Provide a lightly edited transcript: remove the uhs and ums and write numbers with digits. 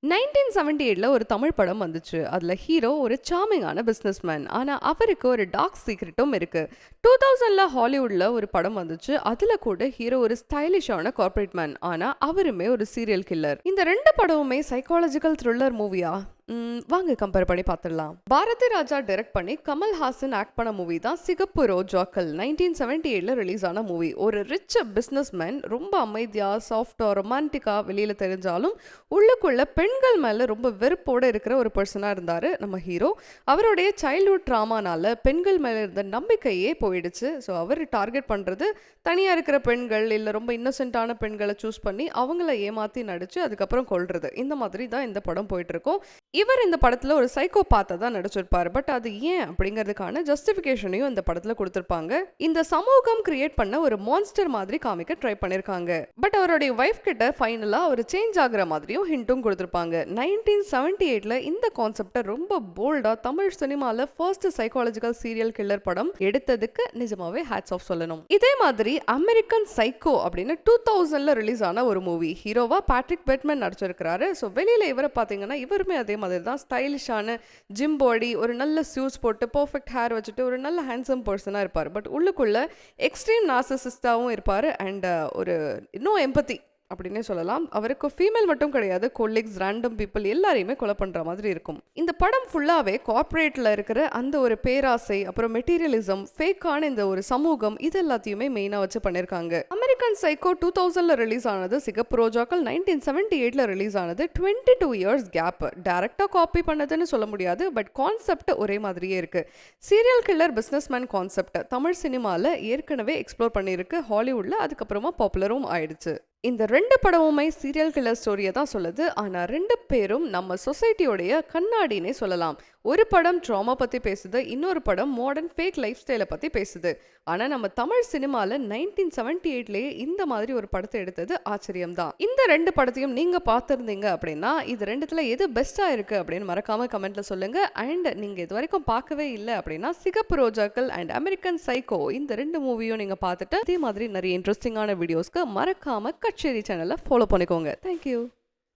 1978ல ஒரு தமிழ் படம் வந்துச்சு. அதுல ஹீரோ ஒரு சார்மிங்கான பிசினஸ்மேன். ஆனா அவருக்கு ஒரு டார்க் சீக்ரெட்டும் இருக்கு. 2000ல ஹாலிவுட்ல ஒரு படம் வந்துச்சு. அதுல கூட ஹீரோ ஒரு ஸ்டைலிஷான கார்ப்பரேட் மேன். ஆனா அவருமே ஒரு சீரியல் கில்லர். இந்த 2 படமுமே சைக்காலஜிக்கல் த்ரில்லர் மூவியா? வாங்க கம்பேர் பண்ணி பார்த்துடலாம். பாரதி ராஜா டைரக்ட் பண்ணி கமல் ஹாசன் ஆக்ட் பண்ண மூவி தான் சிகப்பு ரோஜாக்கள். 1978ல ரிலீஸ் ஆன மூவி. ஒரு ரிச் பிசினஸ் மேன் ரொம்ப அமைதியா, சாஃப்டா, ரொமான்டிக்கா வெளியில தெரிஞ்சாலும் உள்ளுக்குள்ள பெண்கள் மேல ரொம்ப வெறுப்போட இருக்கிற ஒரு பர்சனா இருந்தாரு நம்ம ஹீரோ. அவருடைய சைல்ட்ஹுட் ட்ராமானால பெண்கள் மேல இருந்த நம்பிக்கையே போயிடுச்சு. ஸோ அவர் டார்கெட் பண்றது தனியா இருக்கிற பெண்கள், இல்ல ரொம்ப இன்னசென்ட்டான பெண்களை சூஸ் பண்ணி அவங்கள ஏமாத்தி நடிச்சு அதுக்கப்புறம் கொல்றது. இந்த மாதிரி தான் இந்த படம் போயிட்டு இருக்கும். இவர் இந்த படத்துல ஒரு சைக்கோபாத்தை தான் நடிச்சிருப்பாரு. பட் அது ஏன் அப்படிங்கிறதுக்கான ஜஸ்டிஃபிகேஷனையும் இந்த படத்துல கொடுத்திருப்பாங்க. இந்த சமூகம் கிரியேட் பண்ண ஒரு மான்ஸ்டர் மாதிரி காமிக்க ட்ரை பண்ணிருக்காங்க. பட் அவருடைய வைஃப் கிட்ட ஃபைனலா ஒரு சேஞ்ச் ஆகுற மாதிரியும் ஹிண்ட்டும் கொடுத்திருப்பாங்க. 1978ல இந்த கான்செப்டை ரொம்ப போல்டா தமிழ் சினிமால ஃபர்ஸ்ட் சைக்காலஜிக்கல் சீரியல் கில்லர் படம் எடுத்ததுக்கு நிஜமாவே ஹேட்ஸ் ஆஃப் சொல்லணும். இதே மாதிரி அமெரிக்கன் சைக்கோ அப்படின்னு 2000ல ரிலீஸ் ஆன ஒரு மூவி. ஹீரோவா பேட்ரிக் பெட்மன் நடிச்சிருக்காரு. ஸோ வெளியில இவரை பார்த்தீங்கன்னா இவருமே அதே மாதிரி தான் ஸ்டைலிஷான ஜிம் பாடி, ஒரு நல்ல சூட்ஸ் போட்டு பர்ஃபெக்ட் ஹேர் வச்சுட்டு ஒரு நல்ல ஹேண்ட்ஸம் பர்சனாக இருப்பார். பட் உள்ளுக்குள்ள எக்ஸ்ட்ரீம் நார்சிசிஸ்டாகவும் இருப்பார். அண்ட் ஒரு இன்னும் எம்பத்தி அப்படின்னே சொல்லலாம். அவருக்கு ஃபீமேல் மட்டும் கிடையாது, கொலீக்ஸ், ரேண்டம் பீப்புள் எல்லாரையுமே கொலை பண்ற மாதிரி இருக்கும். இந்த படம் ஃபுல்லாவே கார்ப்பரேட்ல இருக்கிற அந்த ஒரு பேராசை, அப்புறம் மெட்டீரியலிசம், ஃபேக்கான இந்த ஒரு சமூகம், இது எல்லாத்தையுமே மெயினா வச்சு பண்ணிருக்காங்க. அமெரிக்கன் சைக்கோ 2000ல ரிலீஸ் ஆனது. சிகப்பு ரோஜாக்கள் 1978ல ரிலீஸ் ஆனது. 22 இயர்ஸ் கேப். டைரக்டா காப்பி பண்ணதுன்னு சொல்ல முடியாது, பட் கான்செப்ட் ஒரே மாதிரியே இருக்கு. Serial killer businessman concept Tamil சினிமால ஏற்கனவே எக்ஸ்ப்ளோர் பண்ணியிருக்கு ஹாலிவுட்ல. அதுக்கப்புறமா பாப்புலரும் ஆயிடுச்சு. இந்த 2 படமுமே சீரியல் கில்லர் ஸ்டோரியை தான் சொல்லுது. ஆனா 2 பேரும் நம்ம சொசைட்டியோடைய கண்ணாடினே சொல்லலாம். ஒரு படம் ட்ராமா பத்தி பேசுது, இன்னொரு படம் மாடர்ன் ஃபேக் லைஃப் ஸ்டைலை பத்தி பேசுது. ஆனா நம்ம தமிழ் சினிமால 1978லேயே இந்த மாதிரி ஒரு படத்தை எடுத்தது ஆச்சரியம் தான். இந்த 2 படத்தையும் நீங்க பார்த்திருந்தீங்க அப்படின்னா இது ரெண்டுத்துல எது பெஸ்டா இருக்கு அப்படின்னு மறக்காம கமெண்ட்ல சொல்லுங்க. அண்ட் நீங்க இது வரைக்கும் பார்க்கவே இல்லை அப்படின்னா சிகப்பு ரோஜாக்கள் அண்ட் அமெரிக்கன் சைக்கோ இந்த 2 மூவியும் நீங்க பார்த்துட்டு இதே மாதிரி நிறைய இன்ட்ரெஸ்டிங்கான வீடியோஸ்க்கு மறக்காம கச்சேரி சேனலை ஃபாலோ பண்ணிக்கோங்க. தேங்க்யூ.